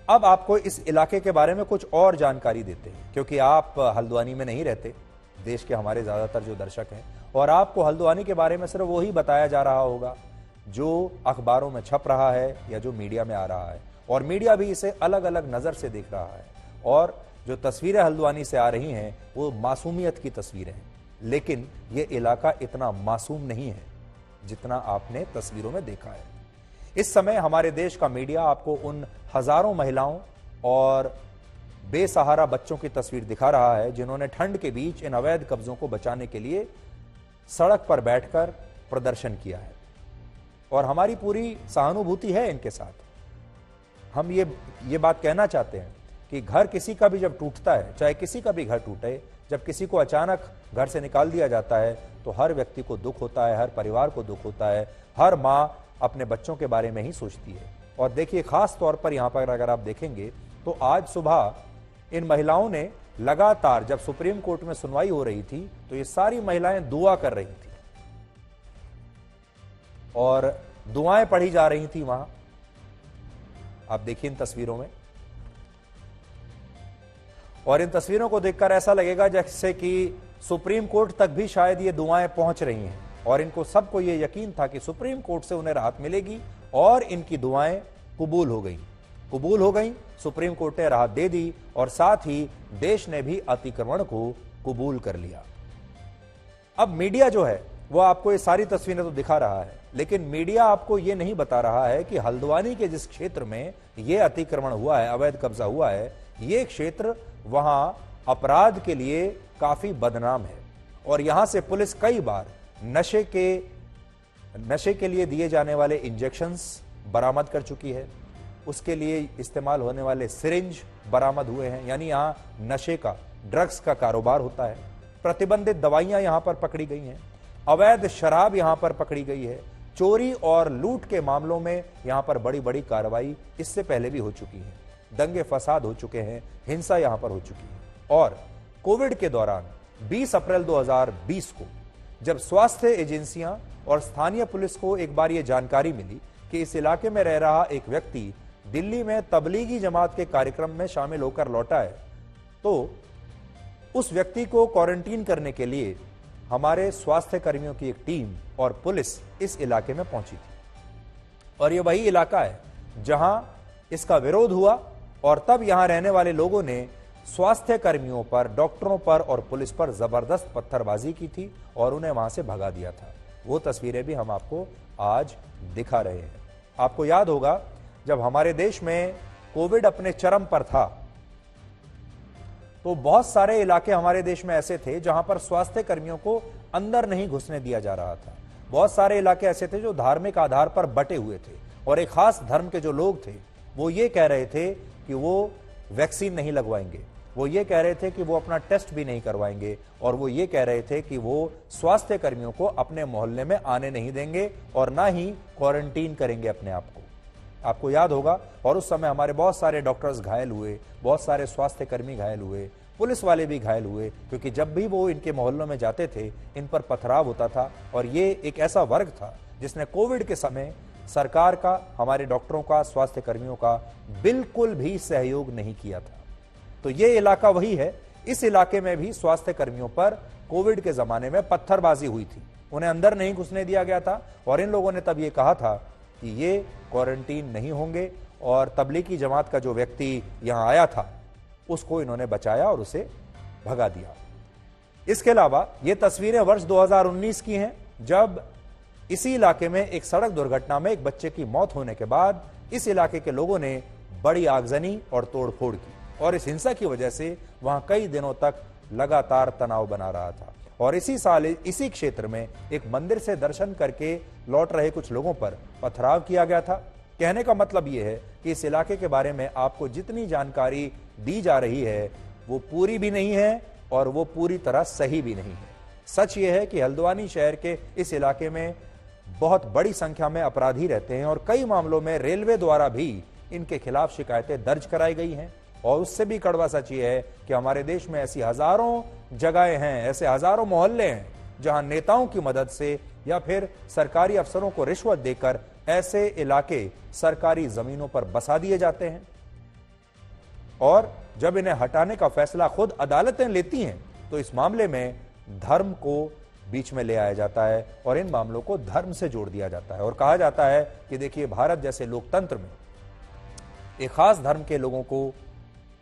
अब आपको इस इलाके के बारे में कुछ और जानकारी देते हैं, क्योंकि आप हल्द्वानी में नहीं रहते, देश के हमारे ज्यादातर जो दर्शक हैं, और आपको हल्द्वानी के बारे में सिर्फ वही बताया जा रहा होगा जो अखबारों में छप रहा है या जो मीडिया में आ रहा है, और मीडिया भी इसे अलग अलग नजर से देख रहा है। और जो तस्वीरें हल्द्वानी से आ रही हैं वो मासूमियत की तस्वीरें हैं, लेकिन ये इलाका इतना मासूम नहीं है जितना आपने तस्वीरों में देखा है। इस समय हमारे देश का मीडिया आपको उन हजारों महिलाओं और बेसहारा बच्चों की तस्वीर दिखा रहा है जिन्होंने ठंड के बीच इन अवैध कब्जों को बचाने के लिए सड़क पर बैठकर प्रदर्शन किया है, और हमारी पूरी सहानुभूति है इनके साथ। हम ये बात कहना चाहते हैं कि घर किसी का भी जब टूटता है, चाहे किसी का भी घर टूटे, जब किसी को अचानक घर से निकाल दिया जाता है तो हर व्यक्ति को दुख होता है, हर परिवार को दुख होता है, हर माँ अपने बच्चों के बारे में ही सोचती है। और देखिए, खास तौर पर यहां पर अगर आप देखेंगे तो आज सुबह इन महिलाओं ने लगातार, जब सुप्रीम कोर्ट में सुनवाई हो रही थी तो ये सारी महिलाएं दुआ कर रही थी और दुआएं पढ़ी जा रही थी वहां। आप देखिए इन तस्वीरों में, और इन तस्वीरों को देखकर ऐसा लगेगा जैसे कि सुप्रीम कोर्ट तक भी शायद ये दुआएं पहुंच रही हैं, और इनको सबको ये यकीन था कि सुप्रीम कोर्ट से उन्हें राहत मिलेगी, और इनकी दुआएं कबूल हो गई। सुप्रीम कोर्ट ने राहत दे दी और साथ ही देश ने भी अतिक्रमण को कबूल कर लिया। अब मीडिया जो है वो आपको ये सारी तस्वीरें तो दिखा रहा है, लेकिन मीडिया आपको ये नहीं बता रहा है कि हल्द्वानी के जिस क्षेत्र में ये अतिक्रमण हुआ है, अवैध कब्जा हुआ है, ये क्षेत्र वहां अपराध के लिए काफी बदनाम है, और यहां से पुलिस कई बार नशे के लिए दिए जाने वाले इंजेक्शंस बरामद कर चुकी है, उसके लिए इस्तेमाल होने वाले सिरिंज बरामद हुए हैं, यानी यहां नशे का, ड्रग्स का कारोबार होता है। प्रतिबंधित दवाइयां यहां पर पकड़ी गई हैं, अवैध शराब यहां पर पकड़ी गई है, चोरी और लूट के मामलों में यहां पर बड़ी बड़ी कार्रवाई इससे पहले भी हो चुकी है, दंगे फसाद हो चुके हैं, हिंसा यहां पर हो चुकी है। और कोविड के दौरान 20 अप्रैल 2020 को जब स्वास्थ्य एजेंसियां और स्थानीय पुलिस को एक बार यह जानकारी मिली कि इस इलाके में रह रहा एक व्यक्ति दिल्ली में तबलीगी जमात के कार्यक्रम में शामिल होकर लौटा है, तो उस व्यक्ति को क्वारंटीन करने के लिए हमारे स्वास्थ्य कर्मियों की एक टीम और पुलिस इस इलाके में पहुंची थी। और यह वही इलाका है जहां इसका विरोध हुआ, और तब यहां रहने वाले लोगों ने स्वास्थ्य कर्मियों पर, डॉक्टरों पर और पुलिस पर जबरदस्त पत्थरबाजी की थी और उन्हें वहां से भगा दिया था। वो तस्वीरें भी हम आपको आज दिखा रहे हैं। आपको याद होगा जब हमारे देश में कोविड अपने चरम पर था तो बहुत सारे इलाके हमारे देश में ऐसे थे जहां पर स्वास्थ्य कर्मियों को अंदर नहीं घुसने दिया जा रहा था। बहुत सारे इलाके ऐसे थे जो धार्मिक आधार पर बटे हुए थे, और एक खास धर्म के जो लोग थे वो ये कह रहे थे कि वो वैक्सीन नहीं लगवाएंगे, वो ये कह रहे थे कि वो अपना टेस्ट भी नहीं करवाएंगे, और वो ये कह रहे थे कि वो स्वास्थ्य कर्मियों को अपने मोहल्ले में आने नहीं देंगे और ना ही क्वारंटीन करेंगे अपने आप को। आपको याद होगा, और उस समय हमारे बहुत सारे डॉक्टर्स घायल हुए, बहुत सारे स्वास्थ्य कर्मी घायल हुए, पुलिस वाले भी घायल हुए, क्योंकि जब भी वो इनके मोहल्लों में जाते थे इन पर पथराव होता था। और ये एक ऐसा वर्ग था जिसने कोविड के समय सरकार का, हमारे डॉक्टरों का, स्वास्थ्य कर्मियों का बिल्कुल भी सहयोग नहीं किया था। तो ये इलाका वही है। इस इलाके में भी स्वास्थ्य कर्मियों पर कोविड के जमाने में पत्थरबाजी हुई थी, उन्हें अंदर नहीं घुसने दिया गया था, और इन लोगों ने तब ये कहा था कि ये क्वारंटीन नहीं होंगे, और तबलीगी जमात का जो व्यक्ति यहां आया था उसको इन्होंने बचाया और उसे भगा दिया। इसके अलावा ये तस्वीरें वर्ष 2019 की हैं, जब इसी इलाके में एक सड़क दुर्घटना में एक बच्चे की मौत होने के बाद इस इलाके के लोगों ने बड़ी आगजनी और तोड़फोड़ की, और इस हिंसा की वजह से वहां कई दिनों तक लगातार तनाव बना रहा था। और इसी साल इसी क्षेत्र में एक मंदिर से दर्शन करके लौट रहे कुछ लोगों पर पथराव किया गया था। कहने का मतलब यह है कि इस इलाके के बारे में आपको जितनी जानकारी दी जा रही है वो पूरी भी नहीं है और वो पूरी तरह सही भी नहीं है। सच ये है कि हल्द्वानी शहर के इस इलाके में बहुत बड़ी संख्या में अपराधी रहते हैं, और कई मामलों में रेलवे द्वारा भी इनके खिलाफ शिकायतें दर्ज कराई गई हैं। और उससे भी कड़वा सच ये है कि हमारे देश में ऐसी हजारों जगहें हैं, ऐसे हजारों मोहल्ले हैं जहां नेताओं की मदद से या फिर सरकारी अफसरों को रिश्वत देकर ऐसे इलाके सरकारी जमीनों पर बसा दिए जाते हैं। और जब इन्हें हटाने का फैसला खुद अदालतें लेती हैं तो इस मामले में धर्म को बीच में ले आया जाता है और इन मामलों को धर्म से जोड़ दिया जाता है और कहा जाता है कि देखिए, भारत जैसे लोकतंत्र में एक खास धर्म के लोगों को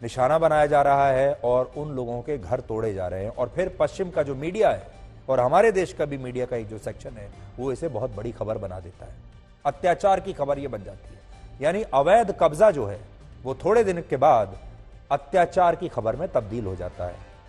निशाना बनाया जा रहा है और उन लोगों के घर तोड़े जा रहे हैं। और फिर पश्चिम का जो मीडिया है और हमारे देश का भी मीडिया का एक जो सेक्शन है वो इसे बहुत बड़ी खबर बना देता है। अत्याचार की खबर ये बन जाती है, यानी अवैध कब्जा जो है वो थोड़े दिन के बाद अत्याचार की खबर में तब्दील हो जाता है।